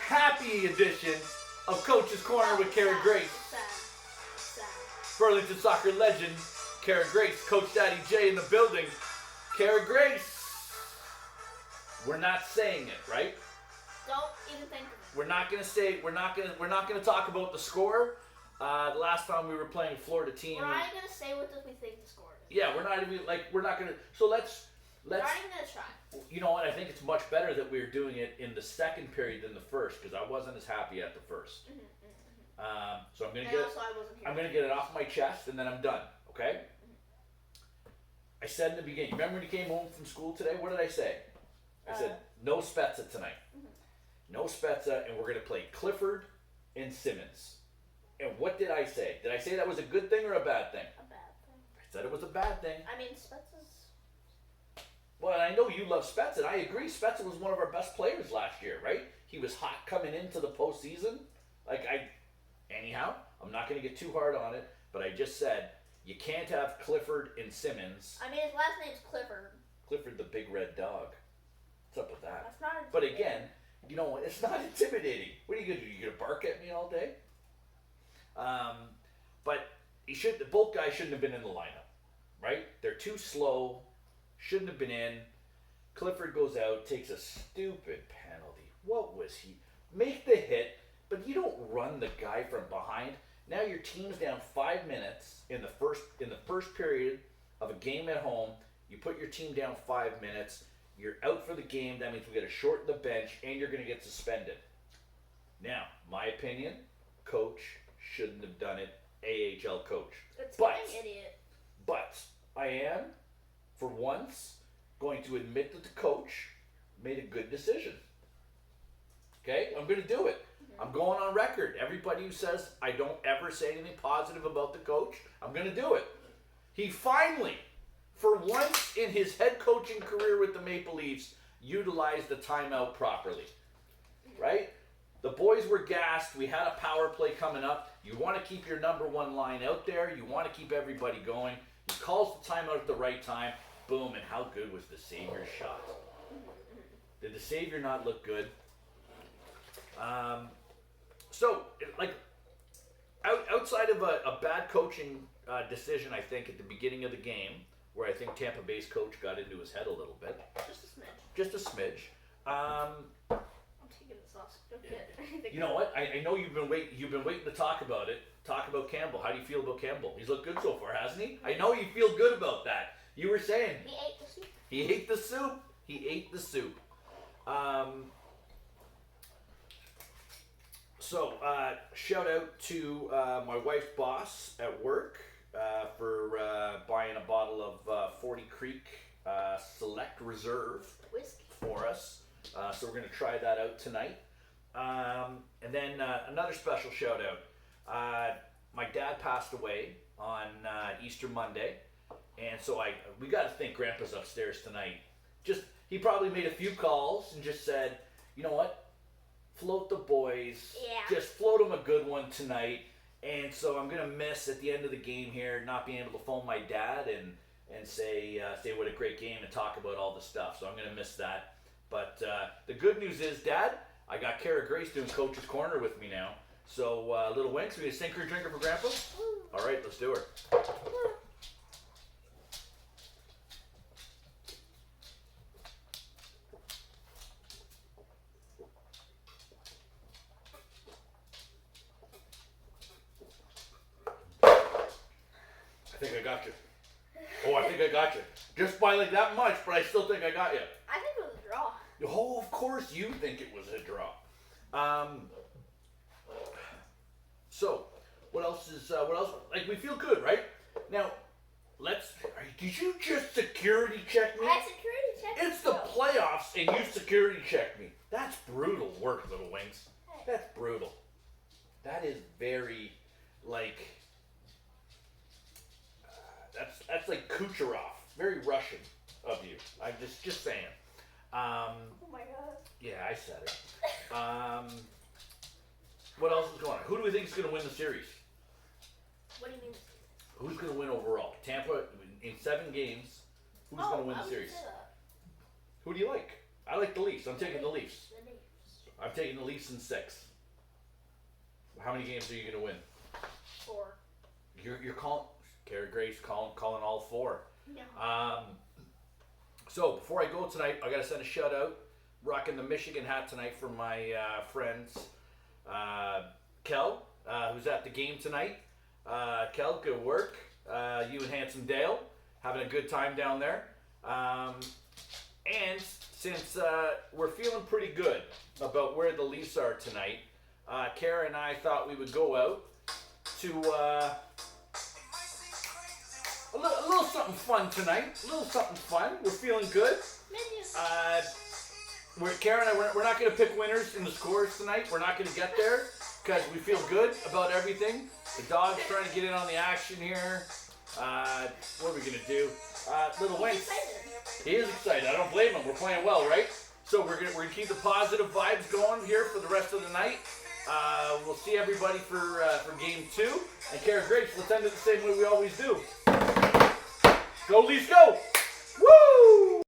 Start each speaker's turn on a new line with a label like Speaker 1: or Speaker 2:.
Speaker 1: happy edition of Coach's Corner with Kara Grace. Burlington soccer legend, Kara Grace. Coach Daddy J in the building. Kara Grace. We're not saying it, right?
Speaker 2: Don't even think of it.
Speaker 1: We're not gonna talk about the score. The last time we were playing a Florida team.
Speaker 2: We're not gonna say what we think the score is.
Speaker 1: Yeah, we're not gonna. So let's.
Speaker 2: We're not even gonna try.
Speaker 1: You know what? I think it's much better that we're doing it in the second period than the first because I wasn't as happy at the first. So I'm gonna get it off my chest and then I'm done. Okay. I said in the beginning. Remember when you came home from school today? What did I say? I said no Spezza tonight. No Spezza, and we're gonna play Clifford and Simmons. And what did I say? Did I say that was a good thing or a bad thing?
Speaker 2: A bad thing.
Speaker 1: I said it was a bad thing.
Speaker 2: I mean, Spezza's.
Speaker 1: Well, I know you love Spezza, and I agree. Spezza was one of our best players last year, right? He was hot coming into the postseason. Anyhow, I'm not going to get too hard on it, but I just said you can't have Clifford and Simmons.
Speaker 2: I mean, his last name's Clifford.
Speaker 1: Clifford the big red dog. What's up with that?
Speaker 2: That's not intimidating.
Speaker 1: But again, you know what? It's not intimidating. What are you going to do? You going to bark at me all day? But both guys shouldn't have been in the lineup, right? They're too slow. Shouldn't have been in. Clifford goes out, takes a stupid penalty. What was he? Make the hit, but you don't run the guy from behind. Now your team's down 5 minutes in the first period of a game at home. You put your team down 5 minutes. You're out for the game. That means we got to shorten the bench, and you're going to get suspended. Now, my opinion, coach shouldn't have done it. AHL coach.
Speaker 2: It's an idiot.
Speaker 1: But I am, for once, going to admit that the coach made a good decision. Okay? I'm going to do it. I'm going on record. Everybody who says I don't ever say anything positive about the coach, I'm going to do it. He finally, for once in his head coaching career with the Maple Leafs, utilized the timeout properly. Right? The boys were gassed. We had a power play coming up. You want to keep your number one line out there. You want to keep everybody going. He calls the timeout at the right time. Boom, and how good was the Savior's shot? Did the Savior not look good? Outside of a bad coaching decision, I think, at the beginning of the game, where I think Tampa Bay's coach got into his head a little bit. Just a smidge.
Speaker 2: I'm taking this off. Okay.
Speaker 1: You know what? I know you've been waiting to talk about it. Talk about Campbell. How do you feel about Campbell? He's looked good so far, hasn't he? I know you feel good about that. You were saying
Speaker 2: he ate the soup.
Speaker 1: He ate the soup. He ate the soup. So shout out to my wife's boss at work for buying a bottle of 40 Creek Select Reserve
Speaker 2: whiskey
Speaker 1: for us. So we're going to try that out tonight. And then another special shout out. My dad passed away on Easter Monday, and so we got to think Grandpa's upstairs tonight. He probably made a few calls and just said, you know what? Float the boys.
Speaker 2: Yeah.
Speaker 1: Just float them a good one tonight. And so I'm gonna miss at the end of the game here not being able to phone my dad and say what a great game and talk about all the stuff. So I'm gonna miss that. But the good news is, Dad, I got Kara Grace doing Coach's Corner with me now. So little Winks, we gonna sink her a drinker for Grandpa? All right, let's do her. I think I got you. Oh, I think I got you. Just by like that much, but I still think I got you.
Speaker 2: I think it was a draw.
Speaker 1: Oh, of course you think it was a draw. So, what else? Like, we feel good, right? Now, did you just security check me?
Speaker 2: I security checked.
Speaker 1: It's the playoffs and you security checked me. That's brutal work, little Winks. That's brutal. That is very, like... That's like Kucherov, very Russian of you. I'm just saying.
Speaker 2: Oh my god.
Speaker 1: Yeah, I said it. What else is going on? Who do we think is going to win the series?
Speaker 2: What do you mean?
Speaker 1: Who's going to win overall? Tampa in 7 games. Who's going to win the series? Who do you like? I like the Leafs. I'm taking the Leafs.
Speaker 2: The Leafs.
Speaker 1: I'm taking the Leafs in 6. How many games are you going to win?
Speaker 2: 4.
Speaker 1: You're calling, Kara Grace calling all 4.
Speaker 2: No.
Speaker 1: So before I go tonight, I got to send a shout out. Rocking the Michigan hat tonight for my friends, Kel, who's at the game tonight. Kel, good work. You and Handsome Dale having a good time down there. And since we're feeling pretty good about where the Leafs are tonight, Kara and I thought we would go out to a little something fun tonight. A little something fun. We're feeling good. Kara and I, we're not going to pick winners in the scores tonight. We're not going to get there because we feel good about everything. The dog's trying to get in on the action here. What are we going to do? Little Wentz. He is excited. I don't blame him. We're playing well, right? So we're gonna keep the positive vibes going here for the rest of the night. We'll see everybody for game 2. And Kara Grace, let's end it the same way we always do. Go Leafs, go! Woo!